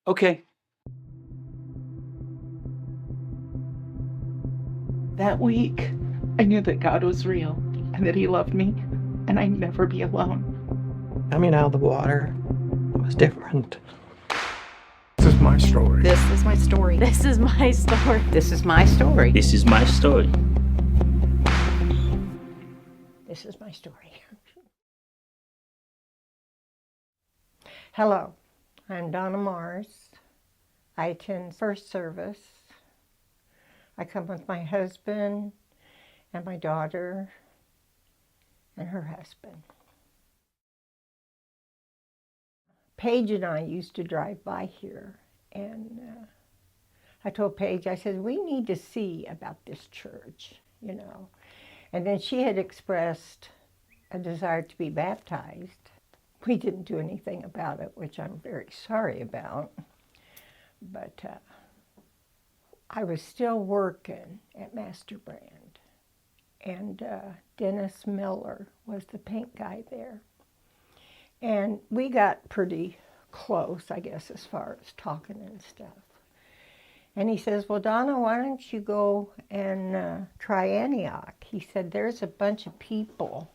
Okay. That week, I knew that God was real and that He loved me, and I'd never be alone. Coming out of the water was different. This is my story. This is my story. This is my story. This is my story. This is my story. This is my story. Hello, I'm Donna Mars. I attend first service. I come with my husband and my daughter and her husband. Paige and I used to drive by here, and I told Paige, I said, we need to see about this church, you know. And then she had expressed a desire to be baptized. We didn't do anything about it, which I'm very sorry about. But I was still working at Master Brand, and Dennis Miller was the paint guy there. And we got pretty close, I guess, as far as talking and stuff. And he says, well, Donna, why don't you go and try Antioch? He said, there's a bunch of people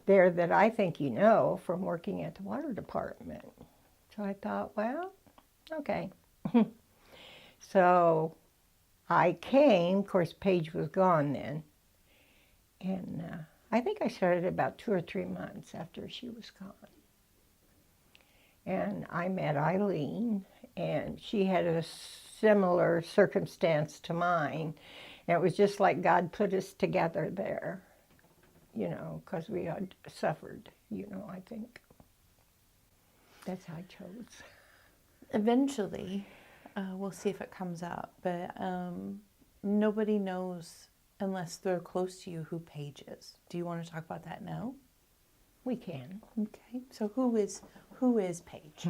there that I think you know from working at the water department. So I thought, well, okay. So I came. Of course, Paige was gone then. And I think I started about 2 or 3 months after she was gone. And I met Eileen, and she had a similar circumstance to mine. And it was just like God put us together there, you know, because we had suffered, you know, I think. That's how I chose. Eventually, we'll see if it comes up, but nobody knows unless they're close to you who Paige is. Do you want to talk about that now? We can. Okay, so who is Paige?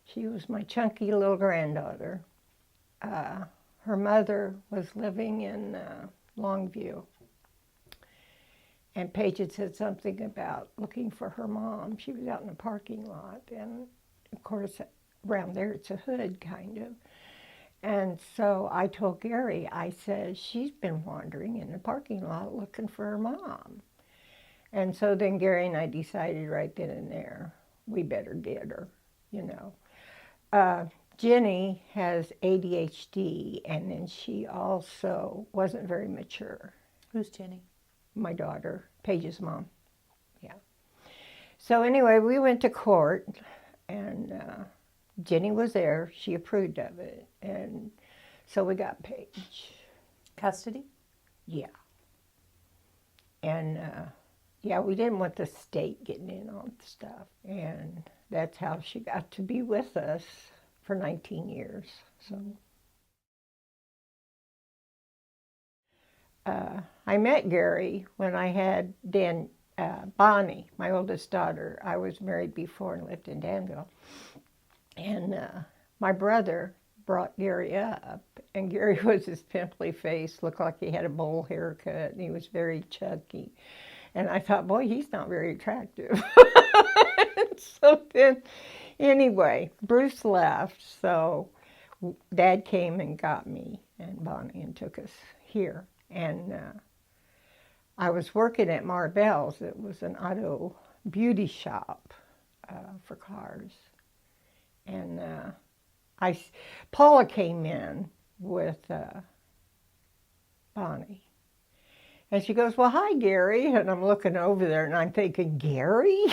She was my chunky little granddaughter. Her mother was living in Longview. And Paige had said something about looking for her mom. She was out in the parking lot. And, of course, around there it's a hood, kind of. And so I told Gary, I said, she's been wandering in the parking lot looking for her mom. And so then Gary and I decided right then and there, we better get her, you know. Jenny has ADHD, and then she also wasn't very mature. Who's Jenny? My daughter, Paige's mom. Yeah. So anyway, we went to court, and Jenny was there. She approved of it. And so we got Paige. Custody? Yeah. And yeah, we didn't want the state getting in on the stuff. And that's how she got to be with us for 19 years. So I met Gary when I had Bonnie, my oldest daughter. I was married before and lived in Danville. And my brother brought Gary up, and Gary was this pimply face, looked like he had a bowl haircut, and he was very chunky. And I thought, boy, he's not very attractive. So then, anyway, Bruce left, so Dad came and got me and Bonnie and took us here. And I was working at Marvell's. It was an auto beauty shop for cars. And Paula came in with Bonnie. And she goes, well, hi, Gary. And I'm looking over there, and I'm thinking, Gary?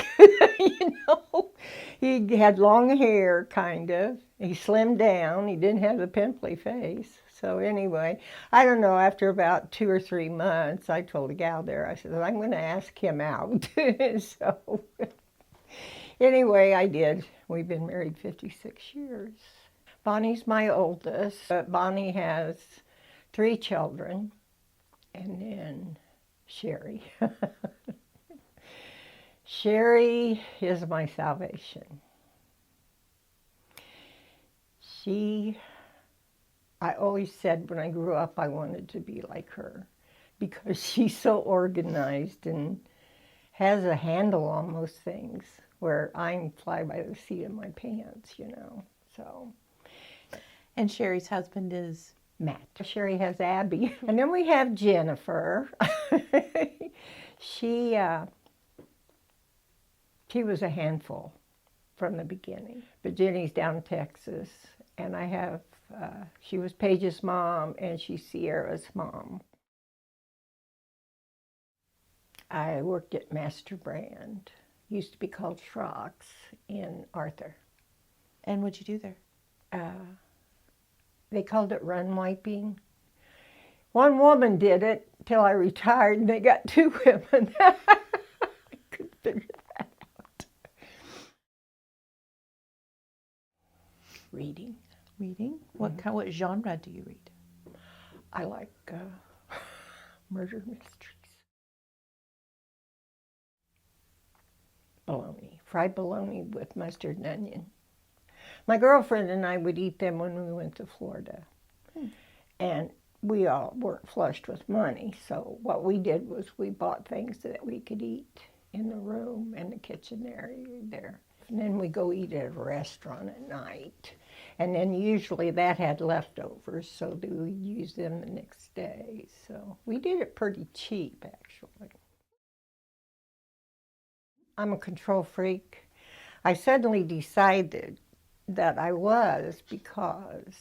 You know, he had long hair, kind of. He slimmed down. He didn't have the pimply face. So anyway, I don't know, after about 2 or 3 months, I told a gal there, I said, I'm going to ask him out. So anyway, I did. We've been married 56 years. Bonnie's my oldest, but Bonnie has 3 children, and then Sherry. Sherry is my salvation. I always said when I grew up I wanted to be like her because she's so organized and has a handle on most things. where I'm fly by the seat of my pants, so. And Sherry's husband is? Matt. Sherry has Abby. And then we have Jennifer. She was a handful from the beginning. But Jenny's down in Texas, and I have, she was Paige's mom, and she's Sierra's mom. I worked at Master Brand, used to be called Schrock's, in Arthur. And what'd you do there? They called it run wiping. One woman did it till I retired, and they got 2 women. I couldn't figure that out. Reading. Reading? What genre do you read? I like murder mysteries. Bologna. Fried bologna with mustard and onion. My girlfriend and I would eat them when we went to Florida. And we all weren't flushed with money, so what we did was we bought things that we could eat in the room and the kitchen area there. And then we go eat at a restaurant at night. And then usually that had leftovers, so we'd use them the next day. So we did it pretty cheap, actually. I'm a control freak. I suddenly decided that I was because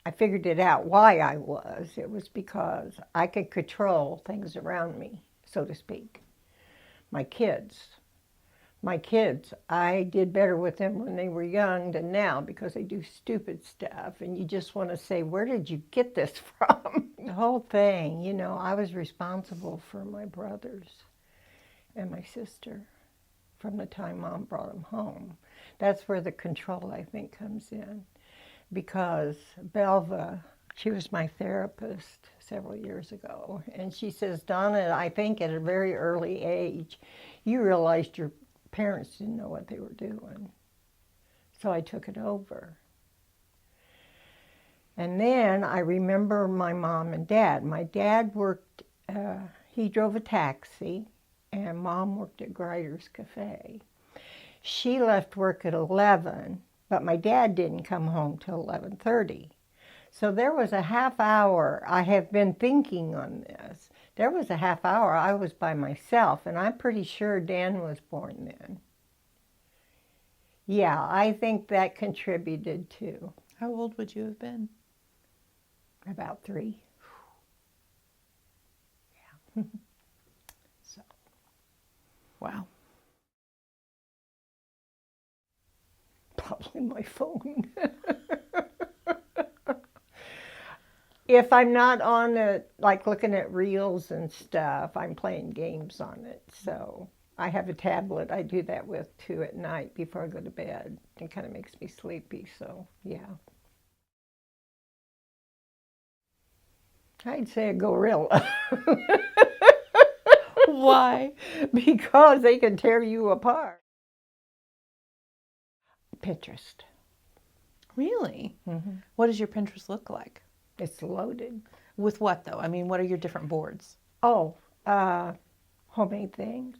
I figured it out why I was. It was because I could control things around me, so to speak. My kids, I did better with them when they were young than now because they do stupid stuff and you just want to say, where did you get this from? The whole thing, I was responsible for my brothers and my sister from the time Mom brought them home. That's where the control, I think, comes in. Because Belva, she was my therapist several years ago, and she says, Donna, I think at a very early age, you realized your parents didn't know what they were doing. So I took it over. And then I remember my mom and dad. My dad worked, he drove a taxi, and Mom worked at Grider's Cafe. She left work at 11, but my dad didn't come home till 11:30. So there was a half hour, I have been thinking on this, there was a half hour I was by myself, and I'm pretty sure Dan was born then. Yeah, I think that contributed too. How old would you have been? About 3. Yeah. So. Wow. Probably my phone. If I'm not on it, like looking at reels and stuff, I'm playing games on it. So I have a tablet I do that with too at night before I go to bed. It kind of makes me sleepy, so yeah. I'd say a gorilla. Why? Because they can tear you apart. Pinterest. Really? Mm-hmm. What does your Pinterest look like? It's loaded. With what, though? I mean, what are your different boards? Oh, homemade things,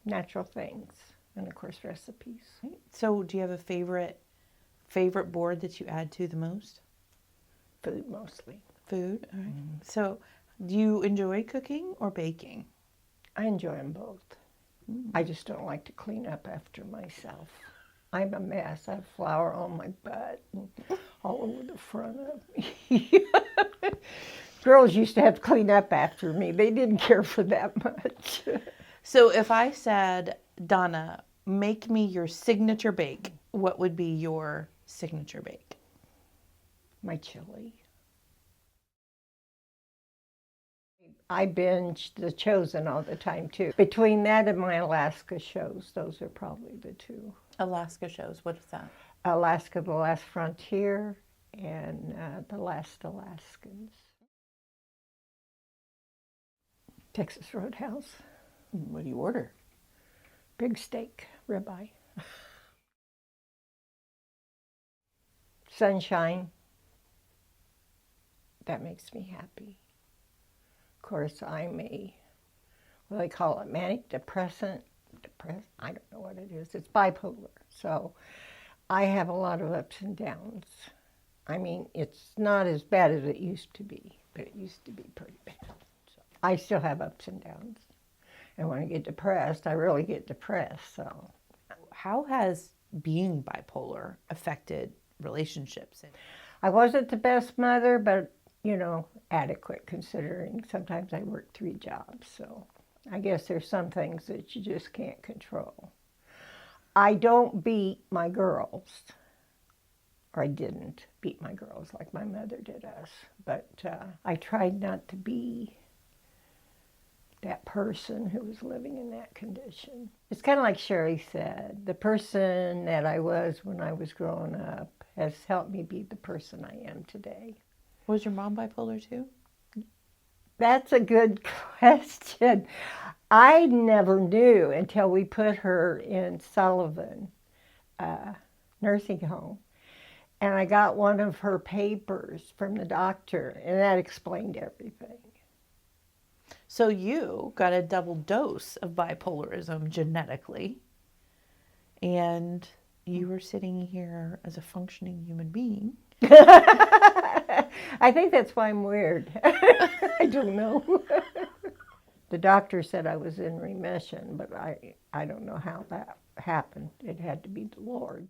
natural things, and of course recipes. So do you have a favorite board that you add to the most? Food mostly. Food? All right. Mm-hmm. So do you enjoy cooking or baking? I enjoy them both. I just don't like to clean up after myself. I'm a mess. I have flour on my butt and all over the front of me. Girls used to have to clean up after me. They didn't care for that much. So if I said, Donna, make me your signature bake, what would be your signature bake? My chili. I binge The Chosen all the time, too. Between that and my Alaska shows, those are probably the 2. Alaska shows, what is that? Alaska, The Last Frontier, and The Last Alaskans. Texas Roadhouse. What do you order? Big steak, ribeye. Sunshine. That makes me happy. Of course, I'm a, what do they call it, manic depressant depressed. I don't know what it is. It's bipolar. So I have a lot of ups and downs. I mean, it's not as bad as it used to be, but it used to be pretty bad. So I still have ups and downs. And when I get depressed, I really get depressed. So How has being bipolar affected relationships? I wasn't the best mother, but, you know, adequate considering sometimes I worked 3 jobs. So I guess there's some things that you just can't control. I don't beat my girls, or I didn't beat my girls like my mother did us, but I tried not to be that person who was living in that condition. It's kind of like Sherry said, the person that I was when I was growing up has helped me be the person I am today. Was your mom bipolar too? That's a good question. I never knew until we put her in Sullivan nursing home. And I got one of her papers from the doctor, and that explained everything. So you got a double dose of bipolarism genetically, and you were sitting here as a functioning human being. I think that's why I'm weird. I don't know. The doctor said I was in remission, but I don't know how that happened. It had to be the Lord.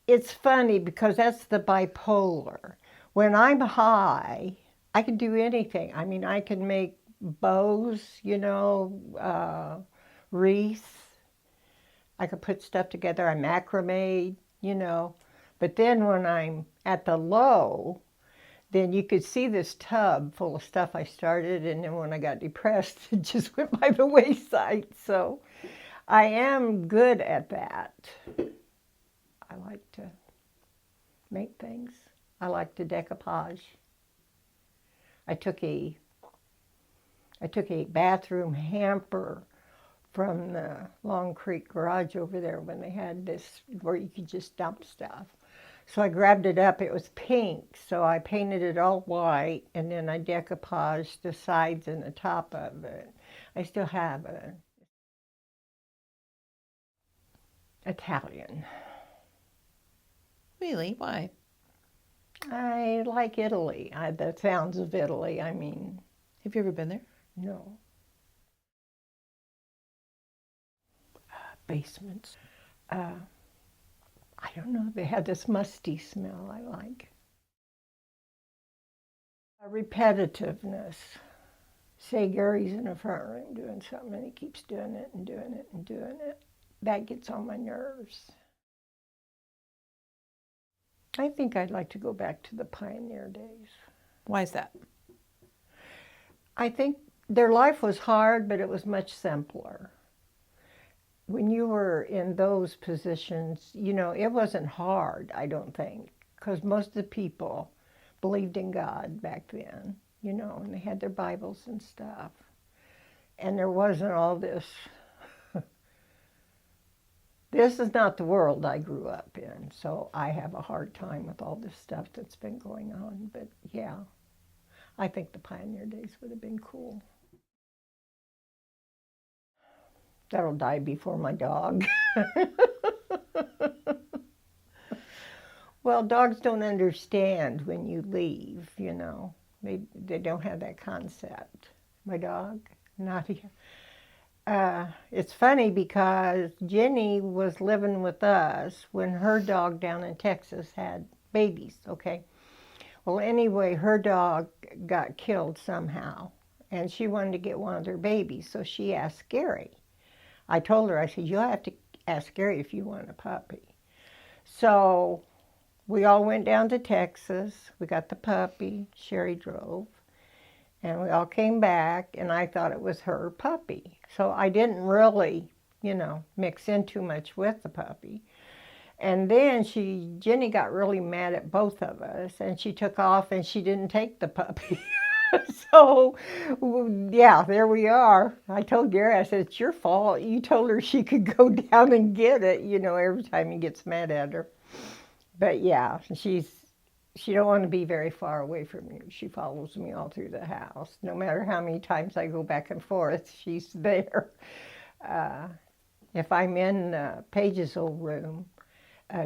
It's funny because that's the bipolar. When I'm high, I can do anything. I mean, I can make bows, you know, wreaths. I could put stuff together. I macrame, you know. But then when I'm at the low, then you could see this tub full of stuff I started, and then when I got depressed, it just went by the wayside. So I am good at that. I like to make things. I like to decoupage. I took a bathroom hamper from the Long Creek garage over there when they had this where you could just dump stuff. So I grabbed it up. It was pink, so I painted it all white, and then I decoupaged the sides and the top of it. I still have it. Italian. Really? Why? I like Italy. The sounds of Italy, I mean. Have you ever been there? No. Basements. I don't know. They had this musty smell I like. Repetitiveness. Say Gary's in the front room doing something and he keeps doing it and doing it and doing it. That gets on my nerves. I think I'd like to go back to the pioneer days. Why is that? I think their life was hard, but it was much simpler. When you were in those positions, you know, it wasn't hard, I don't think, because most of the people believed in God back then, you know, and they had their Bibles and stuff. And there wasn't all this. This is not the world I grew up in, so I have a hard time with all this stuff that's been going on. But yeah, I think the pioneer days would have been cool. That'll die before my dog. Well, dogs don't understand when you leave, you know. They don't have that concept. My dog, Nadia. It's funny because Jenny was living with us when her dog down in Texas had babies, okay? Well, anyway, her dog got killed somehow, and she wanted to get one of their babies, so she asked Gary. I told her, I said, you'll have to ask Gary if you want a puppy. So we all went down to Texas. We got the puppy. Sherry drove. And we all came back, and I thought it was her puppy. So I didn't really, you know, mix in too much with the puppy. And then Jenny got really mad at both of us, and she took off, and she didn't take the puppy. So, yeah, there we are. I told Gary, I said, it's your fault. You told her she could go down and get it, you know, every time he gets mad at her. But yeah, she's she don't want to be very far away from you. She follows me all through the house. No matter how many times I go back and forth, she's there. If I'm in Paige's old room,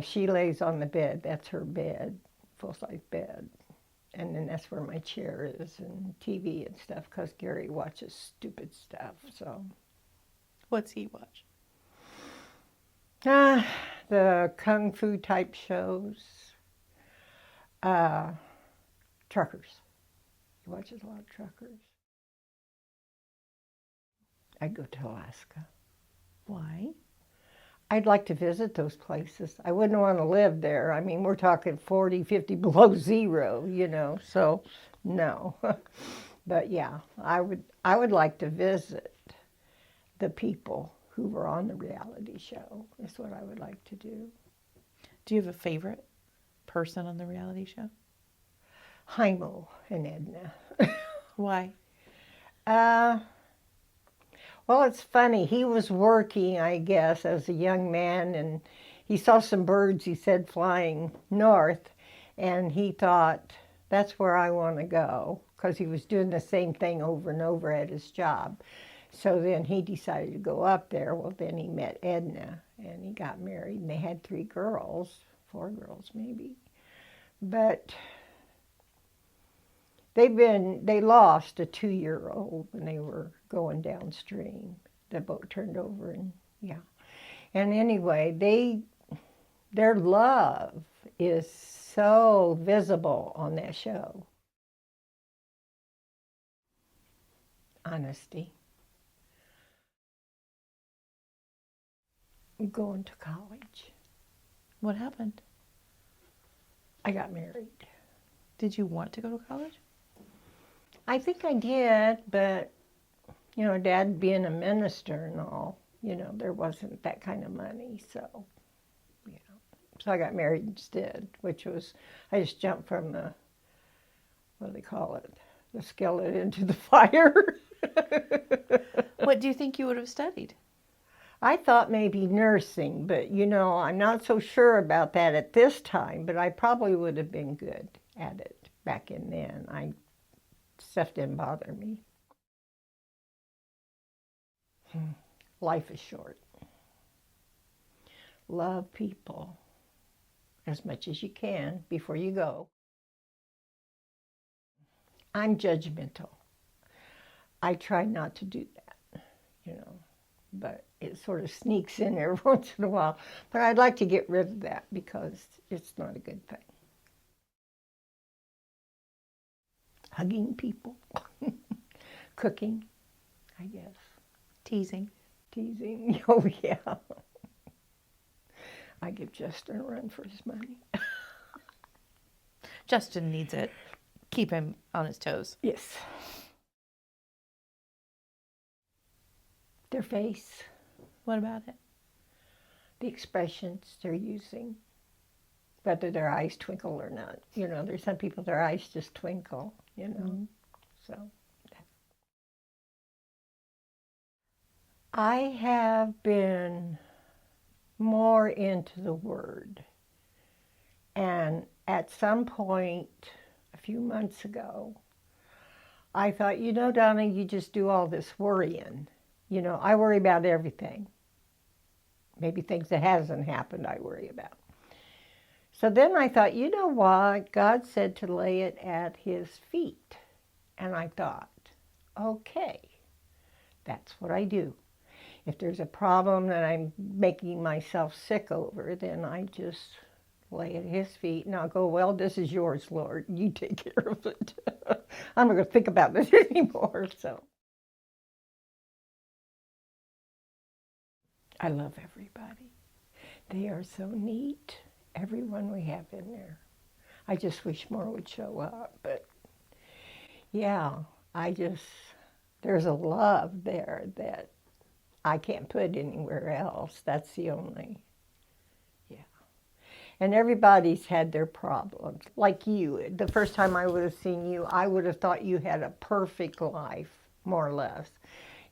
she lays on the bed. That's her bed, full-size bed. And then that's where my chair is and TV and stuff, because Gary watches stupid stuff, so. What's he watch? The kung fu type shows. Truckers. He watches a lot of truckers. I'd go to Alaska. Why? I'd like to visit those places. I wouldn't want to live there. I mean, we're talking 40, 50 below zero, you know, so no. But yeah, I would like to visit the people who were on the reality show. Is what I would like to do. Do you have a favorite person on the reality show? Heimel and Edna. Why? Well, it's funny. He was working, I guess, as a young man, and he saw some birds, he said, flying north, and he thought, that's where I want to go, because he was doing the same thing over and over at his job. So then he decided to go up there. Well, then he met Edna, and he got married, and they had 3 girls, 4 girls maybe. But they lost a 2-year-old when they were going downstream. The boat turned over, and yeah. And anyway, their love is so visible on that show. Honesty. Going to college. What happened? I got married. Did you want to go to college? I think I did, but, you know, Dad being a minister and all, you know, there wasn't that kind of money, so, you know. So I got married instead, which was, I just jumped from the, what do they call it, the skillet into the fire. What do you think you would have studied? I thought maybe nursing, but, you know, I'm not so sure about that at this time, but I probably would have been good at it back in then. Stuff didn't bother me. Life is short. Love people as much as you can before you go. I'm judgmental. I try not to do that, you know, but it sort of sneaks in every once in a while. But I'd like to get rid of that because it's not a good thing. Hugging people, cooking, I guess. Teasing. Teasing, oh yeah. I give Justin a run for his money. Justin needs it. Keep him on his toes. Yes. Their face, What about it? the expressions they're using, whether their eyes twinkle or not. You know, there's some people, their eyes just twinkle, you know. Mm-hmm. So, I have been more into the Word. And at some point, a few months ago, I thought, you know, Donna, you just do all this worrying. You know, I worry about everything. Maybe things that hasn't happened I worry about. So then I thought, you know what? God said to lay it at his feet. And I thought, okay, that's what I do. If there's a problem that I'm making myself sick over, then I just lay at his feet and I'll go, well, this is yours, Lord. You take care of it. I'm not going to think about this anymore. So I love everybody. They are so neat. Everyone we have in there. I just wish more would show up. But yeah, there's a love there that I can't put anywhere else. That's the only, yeah. And everybody's had their problems. Like you, the first time I would have seen you, I would have thought you had a perfect life, more or less.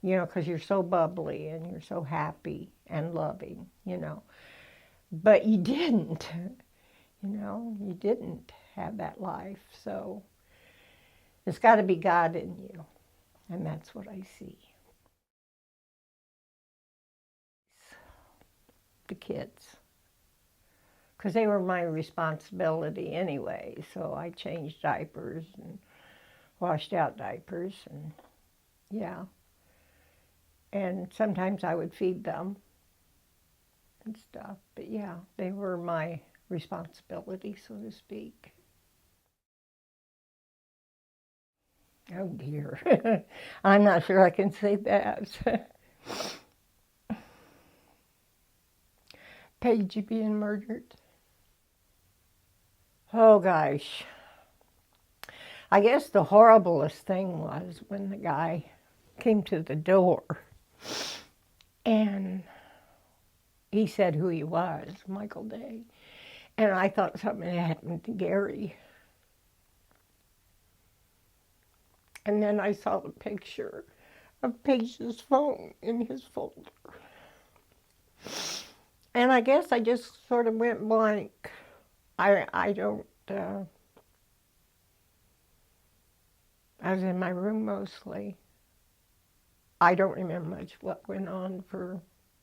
You know, because you're so bubbly and you're so happy and loving, you know. But you didn't, you know, you didn't have that life. So it's got to be God in you, and that's what I see. The kids, because they were my responsibility anyway, so I changed diapers and washed out diapers, and yeah. And sometimes I would feed them and stuff, but yeah, they were my responsibility, so to speak. Oh dear, I'm not sure I can say that. Paige being murdered. Oh gosh. I guess the horriblest thing was when the guy came to the door and he said who he was, Michael Day. And I thought something had happened to Gary. And then I saw the picture of Paige's phone in his folder. And I guess I just sort of went blank. I don't, I was in my room mostly. I don't remember much what went on for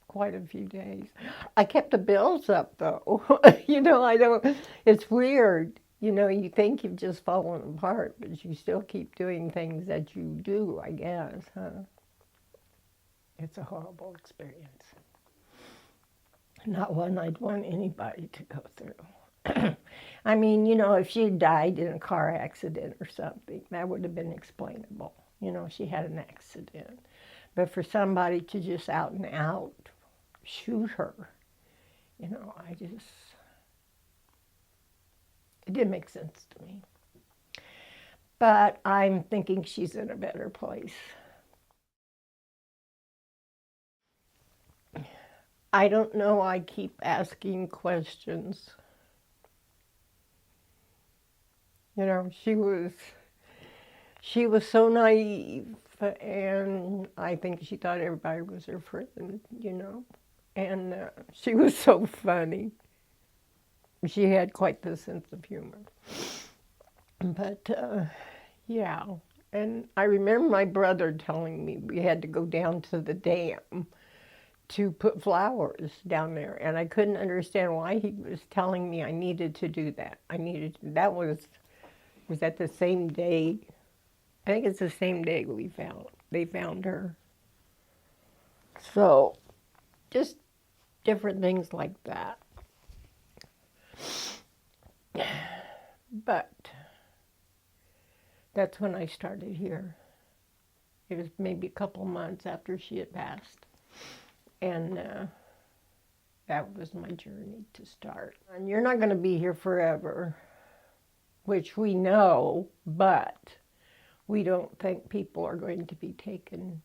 quite a few days. I kept the bills up though. You know, I don't, it's weird. You know, you think you've just fallen apart, but you still keep doing things that you do, I guess, huh? It's a horrible experience. Not one I'd want anybody to go through. I mean, you know, if she had died in a car accident or something, that would have been explainable. You know, she had an accident. But for somebody to just out and out shoot her, you know, it didn't make sense to me. But I'm thinking she's in a better place. I don't know, I keep asking questions. You know, she was so naive, and I think she thought everybody was her friend, you know. And she was so funny. She had quite the sense of humor. But, yeah. And I remember my brother telling me we had to go down to the dam to put flowers down there. And I couldn't understand why he was telling me I needed to do that. That was that the same day? I think it's the same day they found her. So, just different things like that. But that's when I started here. It was maybe a couple months after she had passed. And that was my journey to start. And you're not going to be here forever, which we know, but we don't think people are going to be taken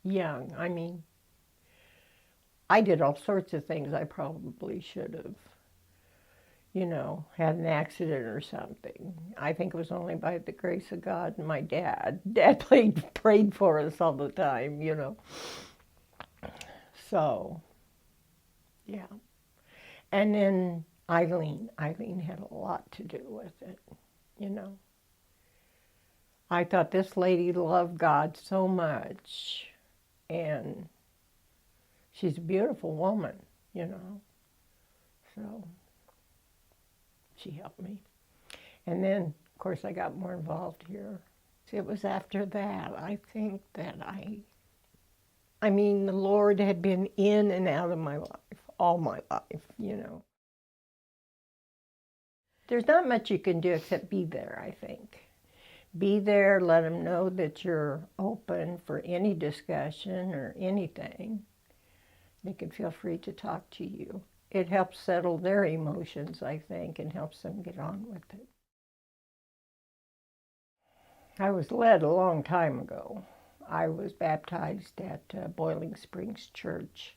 young. I mean, I did all sorts of things I probably should have, you know, had an accident or something. I think it was only by the grace of God and my dad. Dad prayed for us all the time, you know. So, yeah. And then Eileen had a lot to do with it, you know. I thought this lady loved God so much, and she's a beautiful woman, you know. So she helped me. And then, of course, I got more involved here. It was after that, I think that I mean, the Lord had been in and out of my life, all my life, you know. There's not much you can do except be there, I think. Be there, let them know that you're open for any discussion or anything. They can feel free to talk to you. It helps settle their emotions, I think, and helps them get on with it. I was led a long time ago. I was baptized at Boiling Springs Church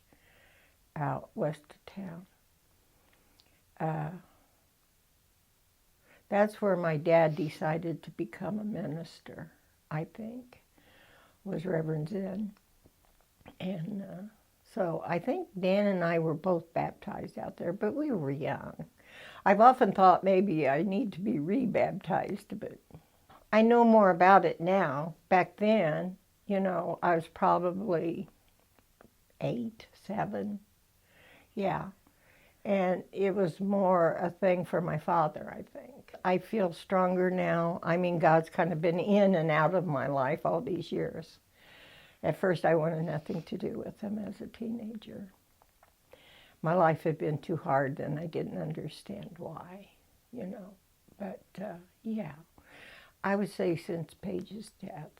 out west of town. That's where my dad decided to become a minister, I think, was Reverend Zen. And so I think Dan and I were both baptized out there, but we were young. I've often thought maybe I need to be rebaptized, but I know more about it now. Back then, you know, I was probably 8, 7, yeah. And it was more a thing for my father, I think. I feel stronger now. I mean, God's kind of been in and out of my life all these years. At first, I wanted nothing to do with him as a teenager. My life had been too hard, and I didn't understand why, you know. But, yeah, I would say since Paige's death,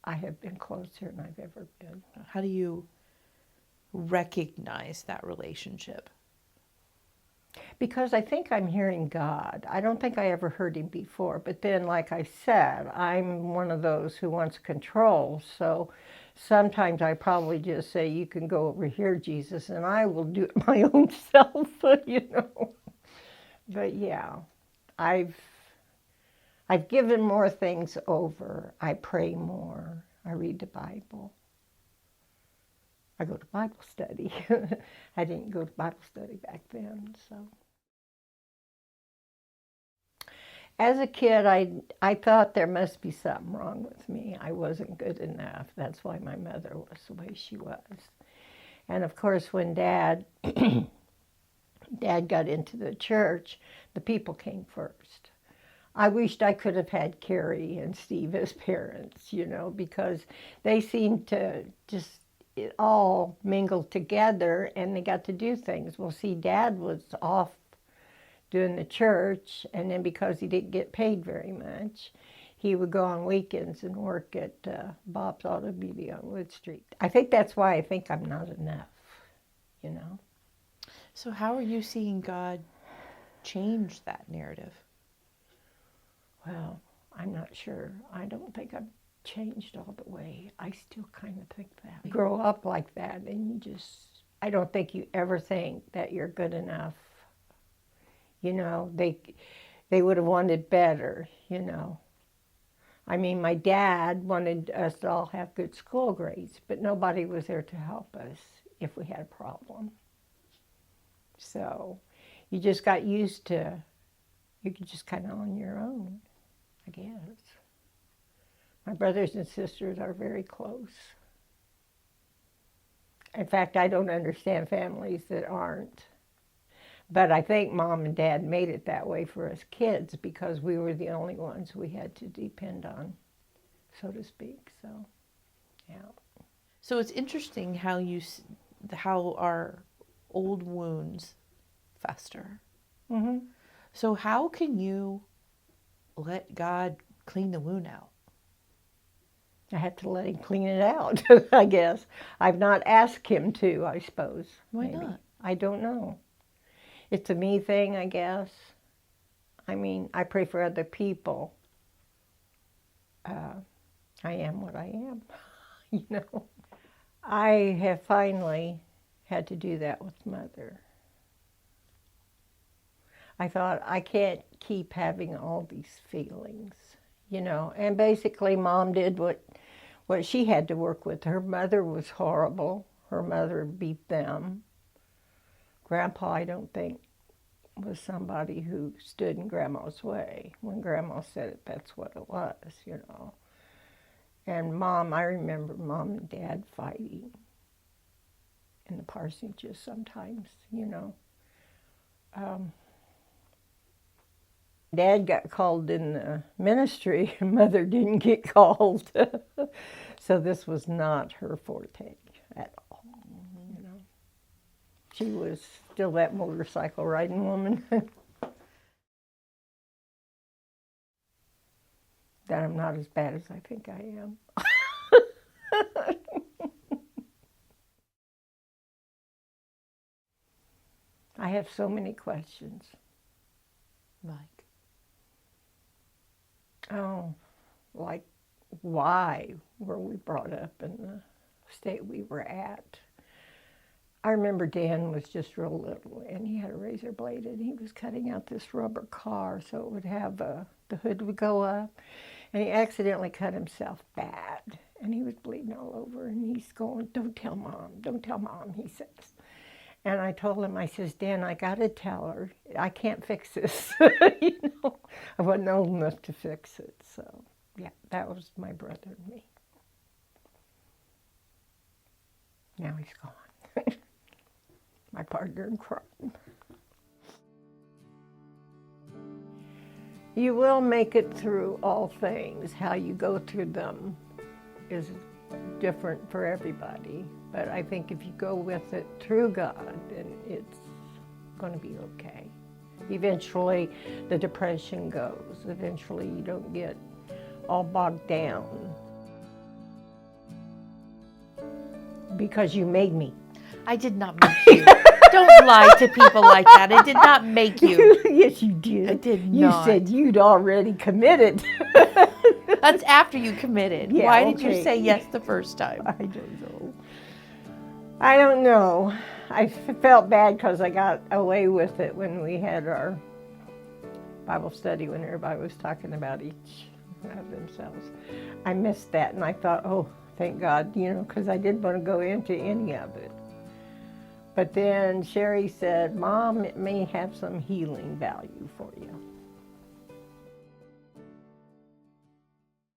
I have been closer than I've ever been. How do you recognize that relationship? Because I think I'm hearing God. I don't think I ever heard him before. But then, like I said, I'm one of those who wants control. So sometimes I probably just say, you can go over here, Jesus, and I will do it my own self, you know. But yeah, I've given more things over. I pray more. I read the Bible. I go to Bible study. I didn't go to Bible study back then, so. As a kid, I thought there must be something wrong with me. I wasn't good enough. That's why my mother was the way she was. And of course, when Dad got into the church, the people came first. I wished I could have had Carrie and Steve as parents, you know, because they seemed to just it all mingled together and they got to do things. Well, see, Dad was off doing the church, and then because he didn't get paid very much, he would go on weekends and work at Bob's Auto Beauty on Wood Street. I think that's why I think I'm not enough, you know. So how are you seeing God change that narrative? Well, I'm not sure. I don't think I've changed all the way. I still kind of think that. You grow up like that and you just, I don't think you ever think that you're good enough. You know, they would have wanted better, you know. I mean, my dad wanted us to all have good school grades, but nobody was there to help us if we had a problem. So you just got used to, you could just kind of on your own, I guess. My brothers and sisters are very close. In fact, I don't understand families that aren't. But I think Mom and Dad made it that way for us kids because we were the only ones we had to depend on, so to speak. So, yeah. So it's interesting how our old wounds fester. Mm-hmm. So how can you let God clean the wound out? I have to let him clean it out, I guess. I've not asked him to, I suppose. Why maybe. not? I don't know. It's a me thing, I guess. I mean, I pray for other people. I am what I am, you know. I have finally had to do that with Mother. I thought, I can't keep having all these feelings, you know. And basically, Mom did what she had to work with. Her mother was horrible. Her mother beat them. Grandpa, I don't think, was somebody who stood in Grandma's way. When Grandma said it, that's what it was, you know. And Mom, I remember Mom and Dad fighting in the parsonages sometimes, you know. Dad got called in the ministry, and Mother didn't get called. So this was not her forte at all, you know. She was still that motorcycle riding woman. That I'm not as bad as I think I am. I have so many questions. Like? Oh, like why were we brought up in the state we were at? I remember Dan was just real little, and he had a razor blade, and he was cutting out this rubber car so it would have the hood would go up, and he accidentally cut himself bad, and he was bleeding all over, and he's going, don't tell Mom, he says. And I told him, I says, Dan, I got to tell her, I can't fix this. I wasn't old enough to fix it. So, yeah, that was my brother and me. Now he's gone. My partner in crime. You will make it through all things. How you go through them is different for everybody. But I think if you go with it through God, then it's going to be okay. Eventually, the depression goes. Eventually, you don't get all bogged down. Because you made me. I did not make you. Don't lie to people like that. I did not make you. Yes, you did. I did not. You said you'd already committed. That's after you committed. Yeah, Why did you okay. say yes the first time? I don't know. I don't know. I felt bad because I got away with it when we had our Bible study, when everybody was talking about each of themselves. I missed that, and I thought, oh, thank God, because I didn't want to go into any of it. But then Sherry said, Mom, it may have some healing value for you.